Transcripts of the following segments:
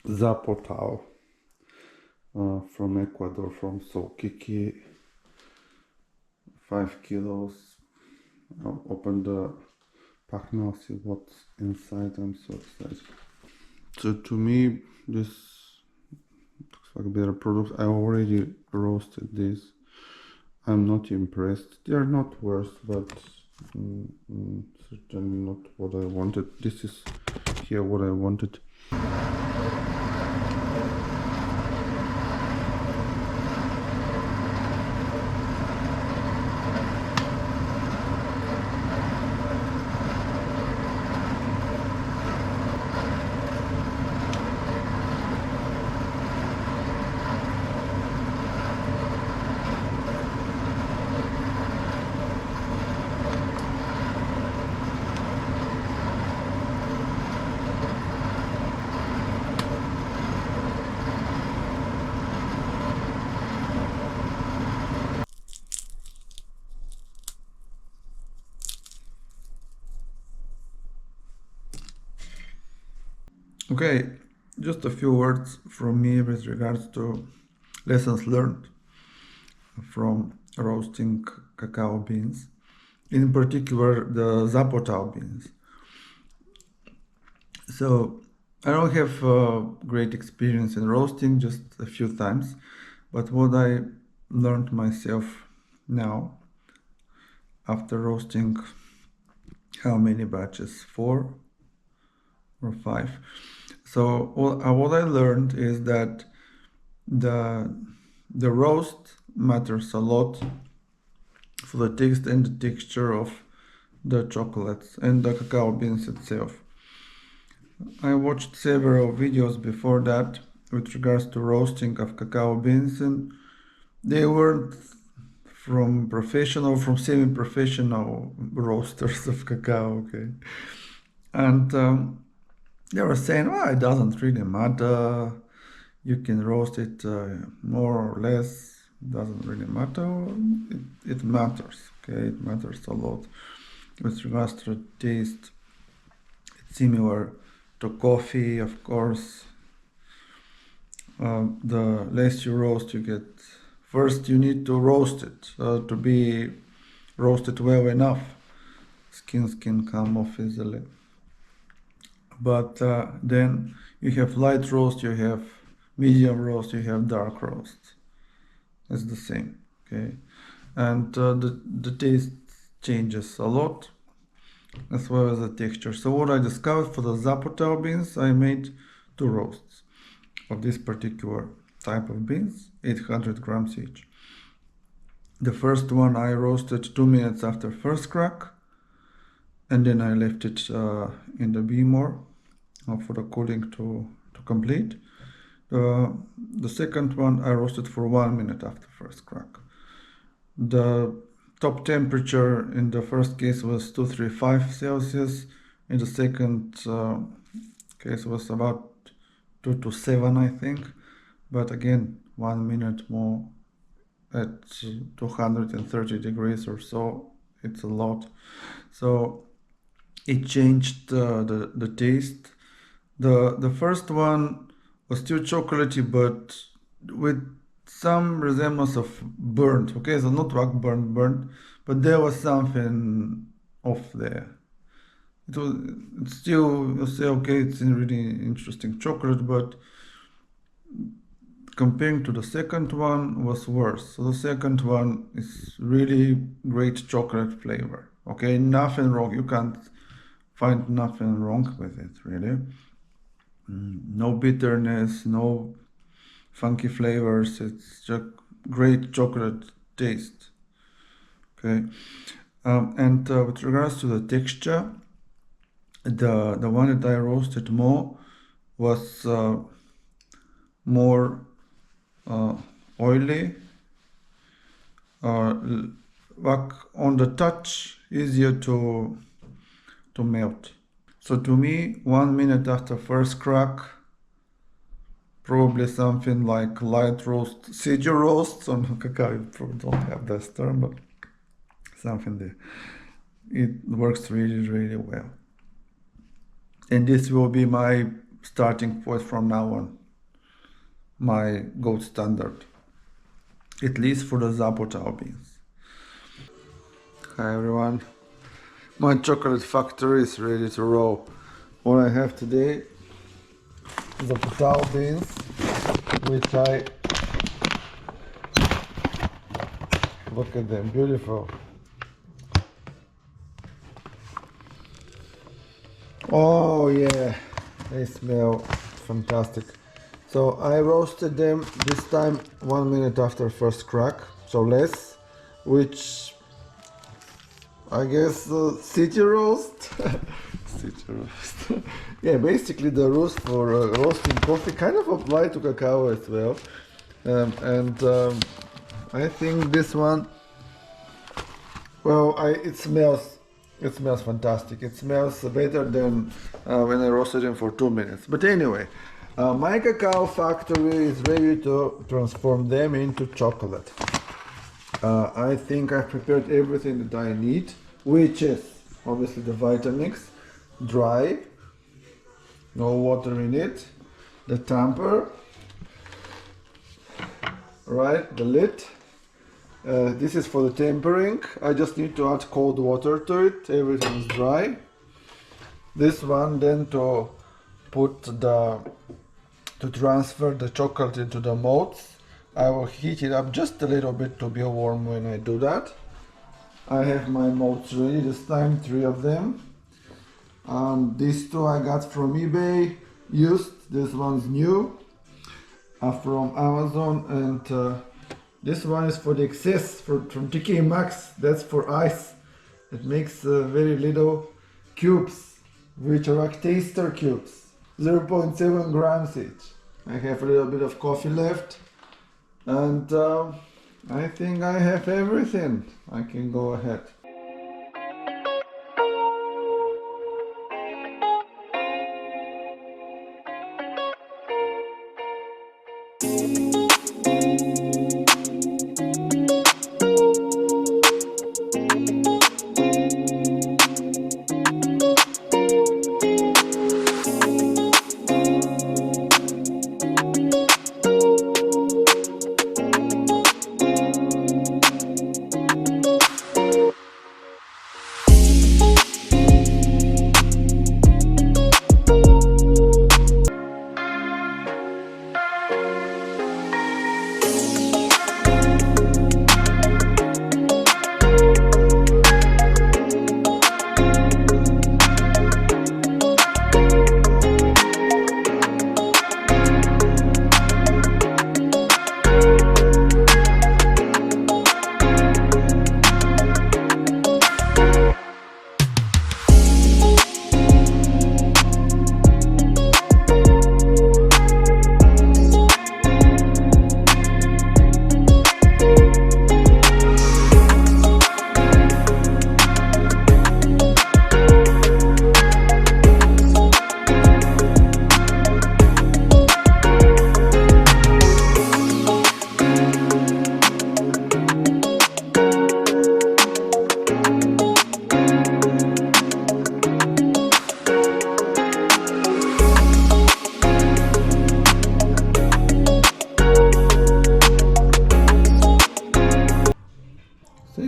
Zapotal from Ecuador, from Soukiki, 5 kilos. I'll open the pack now, see what's inside. I'm so excited. So to me, this looks like a better product. I already roasted this. I'm not impressed. They are not worse, but certainly not what I wanted. This is here what I wanted. Okay, just a few words from me with regards to lessons learned from roasting cacao beans, in particular the Zapotal beans. So I don't have great experience in roasting, just a few times, but what I learned myself now after roasting how many batches? 4 or 5. So what I learned is that the roast matters a lot for the taste and the texture of the chocolates and the cacao beans itself. I watched several videos before that with regards to roasting of cacao beans, and they weren't from semi-professional roasters of cacao, okay? And they were saying, well, it doesn't really matter. You can roast it more or less. It doesn't really matter. It matters, okay? It matters a lot. With regards to the taste, it's similar to coffee, of course. The less you roast, you get. First, you need to roast it to be roasted well enough. Skins can come off easily. But then you have light roast, you have medium roast, you have dark roast. It's the same, okay? And the taste changes a lot, as well as the texture. So what I discovered for the Zapotal beans, I made 2 roasts of this particular type of beans, 800 grams each. The first one I roasted 2 minutes after first crack, and then I left it in the Behmor for the cooling to complete. The second one I roasted for 1 minute after first crack. The top temperature in the first case was 235 Celsius. In the second case was about 227, I think. But again, 1 minute more at 230 degrees or so. It's a lot. So it changed the taste. The first one was still chocolatey, but with some resemblance of burnt. Okay, so not like burnt, but there was something off there. It's still, you say, okay, it's a really interesting chocolate, but comparing to the second one was worse. So the second one is really great chocolate flavor. Okay, nothing wrong. You can't find nothing wrong with it, really. No bitterness, no funky flavors. It's just great chocolate taste. Okay, and with regards to the texture, the one that I roasted more was more oily, like on the touch, easier to melt. So to me, 1 minute after first crack, probably something like light roast, Siju roasts on cacao. You probably don't have this term, but something there. It works really, really well. And this will be my starting point from now on. My gold standard, at least for the Zapotal beans. Hi everyone, my chocolate factory is ready to roll. What I have today is Zapotal beans, which look at them, beautiful. Oh yeah, they smell fantastic. So I roasted them this time 1 minute after first crack, so less, which I guess city roast. City roast. Yeah, basically the roast for roasting coffee kind of applied to cacao as well. I think this one, well, it smells fantastic. It smells better than when I roasted them for 2 minutes. But anyway, my cacao factory is ready to transform them into chocolate. I think I've prepared everything that I need, which is obviously the Vitamix, dry, no water in it, the tamper, right, the lid. This is for the tempering. I just need to add cold water to it. Everything is dry. This one then to transfer the chocolate into the molds. I will heat it up just a little bit to be warm when I do that. I have my molds ready this time, 3 of them. These 2 I got from eBay, used. This one's new, from Amazon, and this one is for the excess from TK Maxx. That's for ice. It makes very little cubes, which are like taster cubes, 0.7 grams each. I have a little bit of coffee left, and I think I have everything. I can go ahead.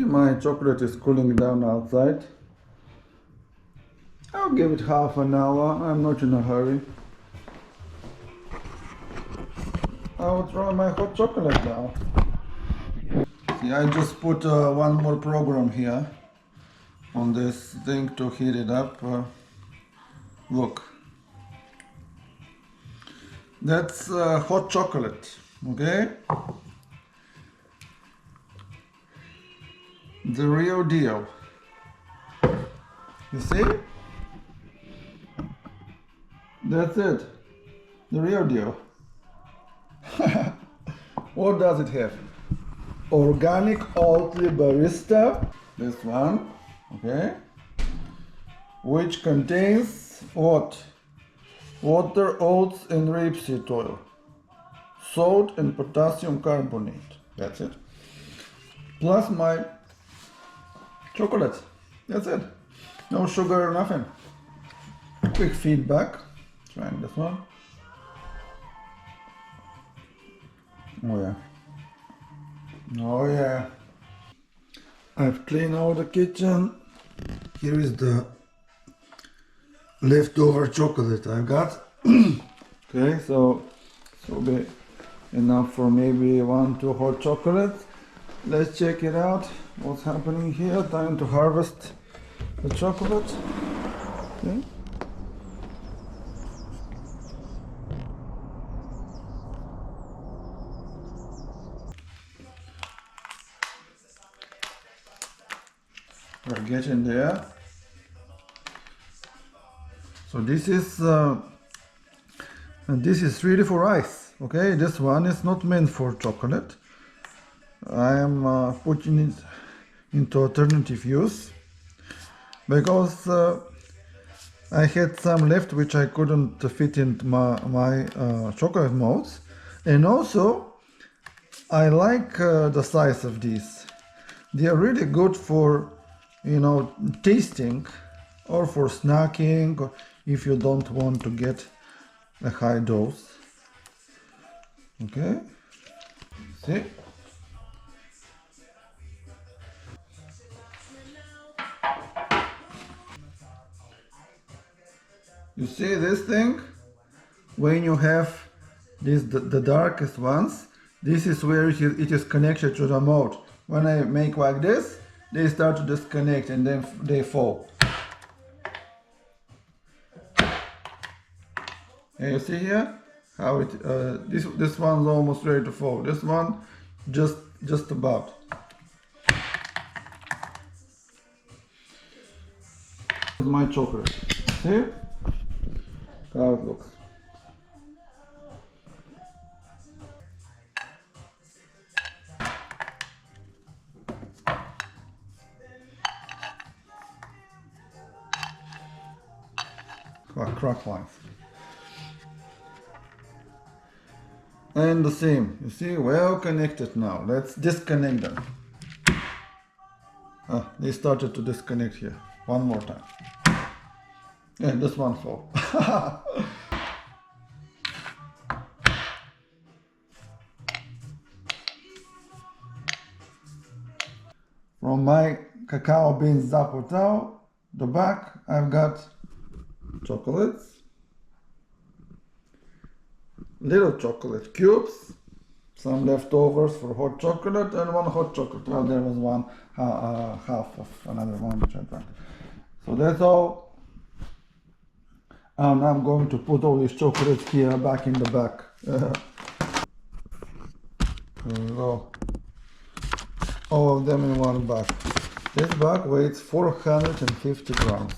My chocolate is cooling down outside. I'll give it half an hour. I'm not in a hurry. I'll try my hot chocolate now. See, I just put one more program here on this thing to heat it up. Look, that's hot chocolate, okay? The real deal. You see? That's it. The real deal. What does it have? Organic Oatly Barista. This one, okay? Which contains what? Water, oats, and rapeseed oil. Salt and potassium carbonate. That's it. Plus my chocolate. That's it. No sugar, nothing. Quick feedback. Trying this one. Oh yeah. Oh yeah. I've cleaned out the kitchen. Here is the leftover chocolate I've got. Okay, so will be enough for maybe 1-2 hot chocolates. Let's check it out. What's happening here? Time to harvest the chocolate. Okay. We're getting there. So this is really for ice. Okay, this one is not meant for chocolate. I am putting it into alternative use because I had some left which I couldn't fit into my chocolate molds, and also I like the size of these. They are really good for, you know, tasting or for snacking, or if you don't want to get a high dose. Okay, see? You see this thing? When you have the darkest ones, this is where it is connected to the mold. When I make like this, they start to disconnect and then they fall. And you see here how it this one's almost ready to fall. This one just about. This is my chocolate. See how it looks. Crack lines. And the same, you see, well connected now. Let's disconnect them. They started to disconnect here. One more time. And this one fall. From my cacao beans Zapotal, the back I've got chocolates, little chocolate cubes, some leftovers for hot chocolate, and one hot chocolate. Well, there was one half of another one which I drank. So that's all. And I'm going to put all these chocolates here back in the back. There we go. All of them in one bag. This bag weighs 450 grams.